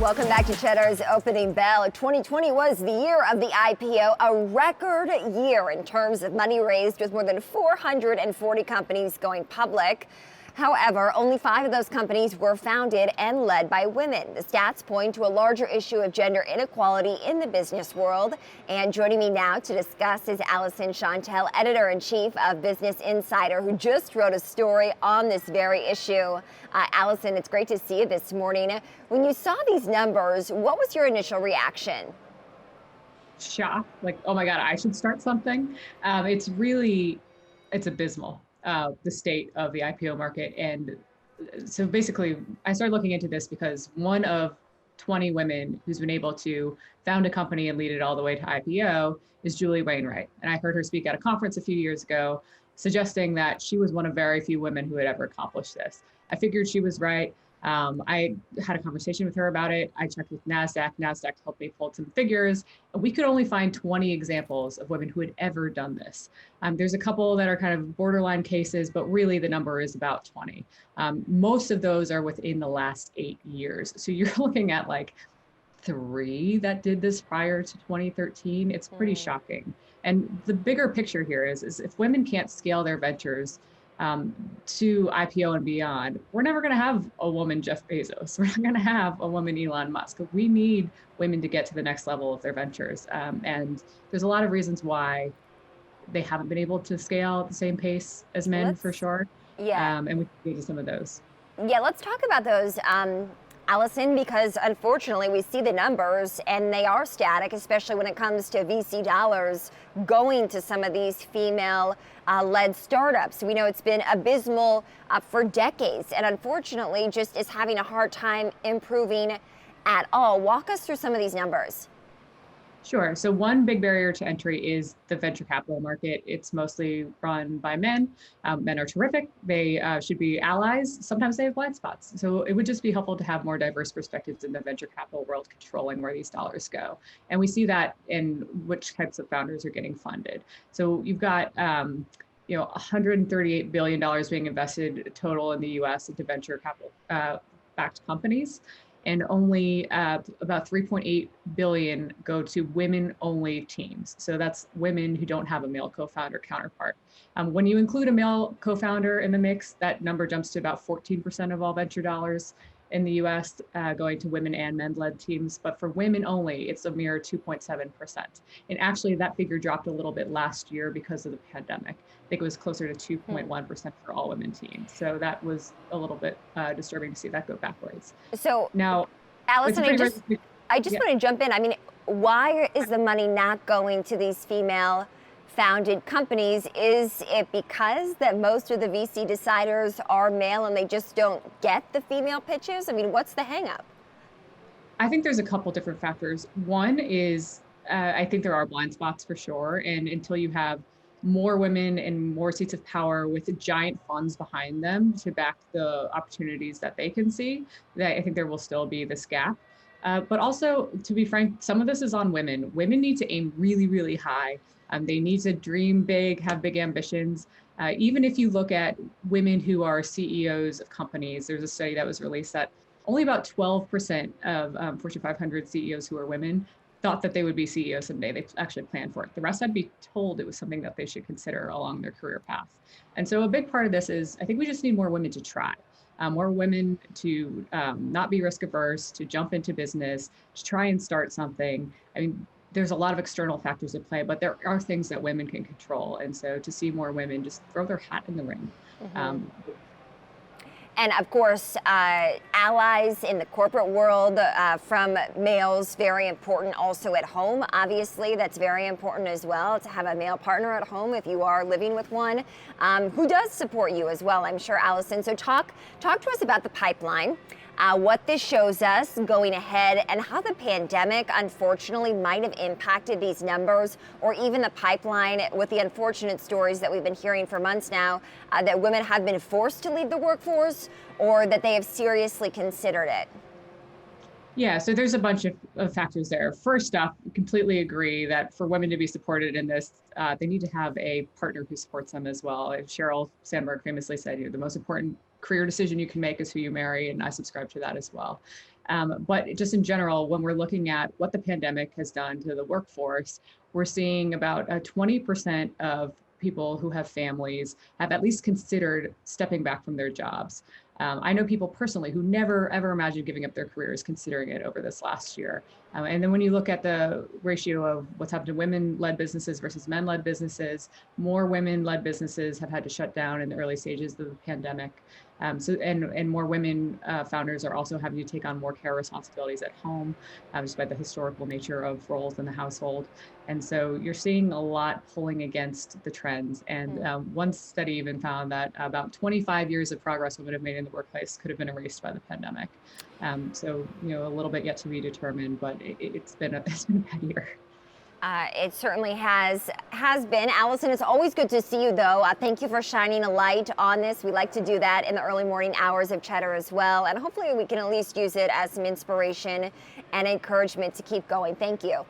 Welcome back to Cheddar's Opening Bell. 2020 was the year of the IPO, a record year in terms of money raised, with more than 440 companies going public. However, only 5 of those companies were founded and led by women. The stats point to a larger issue of gender inequality in the business world. And joining me now to discuss is Alyson Shontell, editor-in-chief of Business Insider, who just wrote a story on this very issue. Alyson, it's great to see you this morning. When you saw these numbers, what was your initial reaction? Shock, like, oh my God, I should start something. It's abysmal. The state of the IPO market. And so basically, I started looking into this because one of 20 women who's been able to found a company and lead it all the way to IPO is Julie Wainwright. And I heard her speak at a conference a few years ago, suggesting that she was one of very few women who had ever accomplished this. I figured she was right. I had a conversation with her about it. I checked with NASDAQ. NASDAQ helped me pull some figures. We could only find 20 examples of women who had ever done this. There's a couple that are kind of borderline cases, but really the number is about 20. Most of those are within the last 8 years. So you're looking at like 3 that did this prior to 2013. It's pretty shocking. And the bigger picture here is if women can't scale their ventures to IPO and beyond, we're never going to have a woman Jeff Bezos. We're not going to have a woman Elon Musk. We need women to get to the next level of their ventures. And there's a lot of reasons why they haven't been able to scale at the same pace as men, for sure. Yeah. And we can get to some of those. Yeah, let's talk about those, Alyson, because unfortunately we see the numbers and they are static, especially when it comes to VC dollars going to some of these female-led startups. We know it's been abysmal for decades, and unfortunately just is having a hard time improving at all. Walk us through some of these numbers. Sure. So one big barrier to entry is the venture capital market. It's mostly run by men. Men are terrific. They should be allies. Sometimes they have blind spots. So it would just be helpful to have more diverse perspectives in the venture capital world controlling where these dollars go. And we see that in which types of founders are getting funded. So you've got $138 billion being invested total in the US into venture capital backed companies. And only about 3.8 billion go to women-only teams. So that's women who don't have a male co-founder counterpart. When you include a male co-founder in the mix, that number jumps to about 14% of all venture dollars in the US going to women and men-led teams. But for women only, it's a mere 2.7%. And actually that figure dropped a little bit last year because of the pandemic. I think it was closer to 2.1% for all women teams. So that was a little bit disturbing to see that go backwards. So now, Alyson, I just want to jump in. I mean, why is the money not going to these female founded companies? Is it because that most of the VC deciders are male and they just don't get the female pitches? I mean, what's the hang up? I think there's a couple different factors. One is I think there are blind spots for sure. And until you have more women and more seats of power with giant funds behind them to back the opportunities that they can see, that I think there will still be this gap. But also, to be frank, some of this is on women. Women need to aim really, really high. They need to dream big, have big ambitions. Even if you look at women who are CEOs of companies, there's a study that was released that only about 12% of Fortune 500 CEOs who are women thought that they would be CEOs someday. They actually planned for it. The rest had to be told it was something that they should consider along their career path. And so a big part of this is, I think we just need more women to try. More women to not be risk averse, to jump into business, to try and start something. I mean, there's a lot of external factors at play, but there are things that women can control. And so to see more women just throw their hat in the ring. And of course, allies in the corporate world from males, very important. Also at home, obviously, that's very important as well, to have a male partner at home if you are living with one, who does support you as well, I'm sure, Alyson. So talk to us about the pipeline. What this shows us going ahead, and how the pandemic unfortunately might have impacted these numbers, or even the pipeline, with the unfortunate stories that we've been hearing for months now, that women have been forced to leave the workforce, or that they have seriously considered it. Yeah, so there's a bunch of factors there. First off, completely agree that for women to be supported in this, they need to have a partner who supports them as well. Sheryl Sandberg famously said, the most important career decision you can make is who you marry, and I subscribe to that as well. But just in general, when we're looking at what the pandemic has done to the workforce, we're seeing about 20% of people who have families have at least considered stepping back from their jobs. I know people personally who never ever imagined giving up their careers, considering it over this last year. And then when you look at the ratio of what's happened to women-led businesses versus men-led businesses, more women-led businesses have had to shut down in the early stages of the pandemic. And more women founders are also having to take on more care responsibilities at home, just by the historical nature of roles in the household. And so you're seeing a lot pulling against the trends. And one study even found that about 25 years of progress women have made in the workplace could have been erased by the pandemic. So, a little bit yet to be determined, but it's been a bad year. It certainly has been. Alyson, it's always good to see you, though. Thank you for shining a light on this. We like to do that in the early morning hours of Cheddar as well. And hopefully we can at least use it as some inspiration and encouragement to keep going. Thank you.